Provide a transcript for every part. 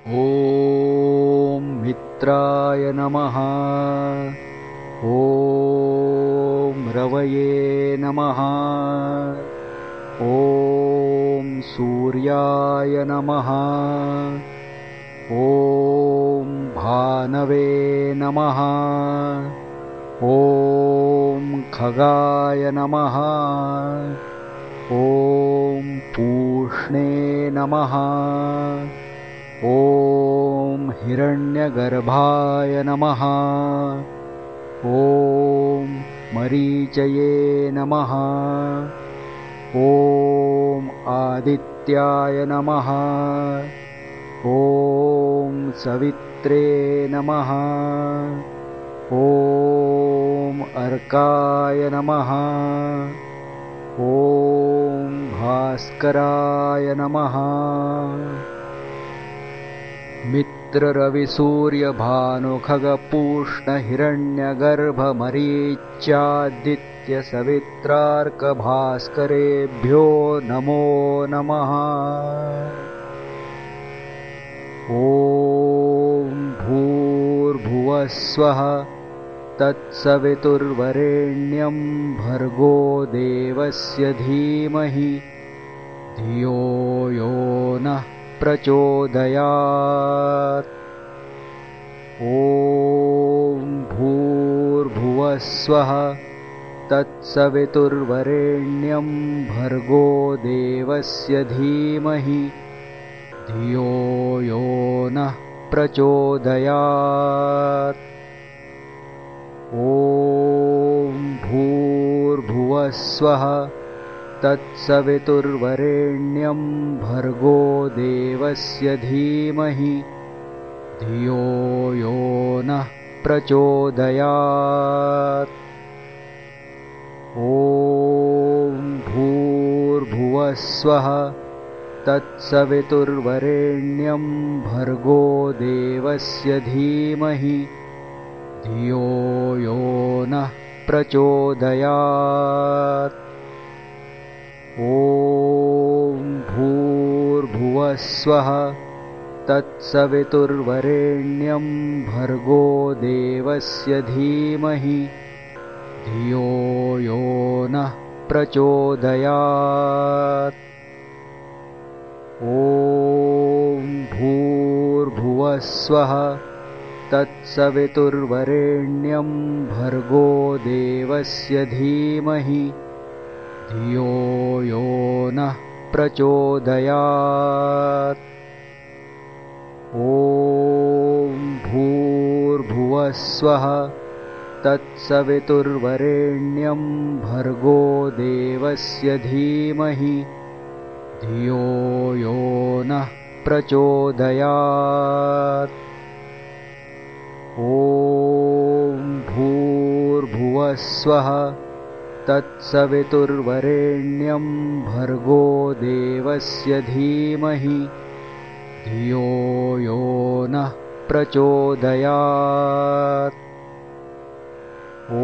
ॐ मित्राय नमः। ॐ रवये नमः। ॐ सूर्याय नमः। ॐ भानवे नमः। ॐ खगाय नमः। ॐ पूष्णे नमः। ॐ हिरण्यगर्भाय नमः। ॐ मरीचये नमः। ॐ आदित्याय नमः। ॐ सवित्रे नमः। ॐ अर्काय नमः। ॐ भास्कराय नमः। मित्ररविसूर्यभानुखगपूष्णहिरण्यगर्भमरीच्यादित्यसवित्रार्कभास्करेभ्यो नमो नमः। ॐ भूर्भुवस्वः तत्सवितुर्वरेण्यं भर्गो देवस्य धीमहि धियो यो नः प्रचोदयात्। ॐ भूर्भुवस्वः तत्सवितुर्वरेण्यं भर्गो देवस्य धीमहि धियो यो नः प्रचोदयात्। ॐ भूर्भुवस्वः तत्सवितुर्वरेण्यं भर्गो देवस्य धीमहि धियो यो नः प्रचोदयात्। ॐ भूर्भुवस्वः तत्सवितुर्वरेण्यं भर्गो देवस्य धीमहि धियो यो नः प्रचोदयात्। ॐ भूर्भुवस्वः तत्सवितुर्वरेण्यं भर्गो देवस्य धीमहि धियो यो नः प्रचोदयात्। ॐ भूर्भुवस्वः तत्सवितुर्वरेण्यं भर्गो देवस्य धीमहि धियो यो नः प्रचोदयात्। ॐ भूर्भुवस्वः तत्सवितुर्वरेण्यं भर्गो देवस्य धीमहि धियो यो नः प्रचोदयात्। ॐ भूर्भुवस्वः तत्सवितुर्वरेण्यं भर्गो देवस्य धीमहि धियो यो नः प्रचोदयात्। ॐ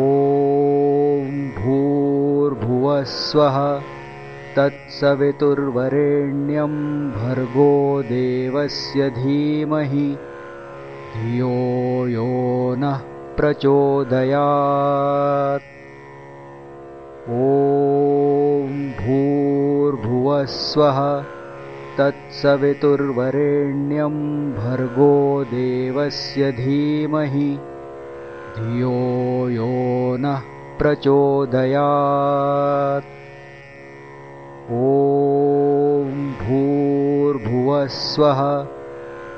भूर्भुवस्वः तत्सवितुर्वरेण्यं भर्गो देवस्य धीमहि धियो यो नः प्रचोदयात्। ॐ भूर्भुवस्वः तत्सवितुर्वरेण्यं भर्गो देवस्य धीमहि धियो यो नः प्रचोदयात्। ॐ भूर्भुवस्वः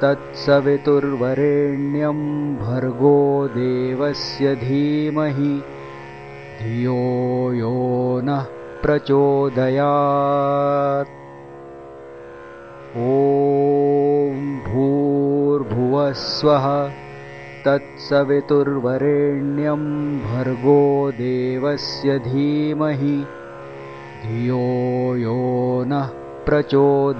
तत्सवितुर्वरेण्यं भर्गो देवस्य धीमहि धियो यो नः प्रचोदयात्। ॐ भूर्भुवस्वः तत्सवितुर्वरेण्यं भर्गो देवस्य धीमहि धियो यो नः प्रचोदयात्।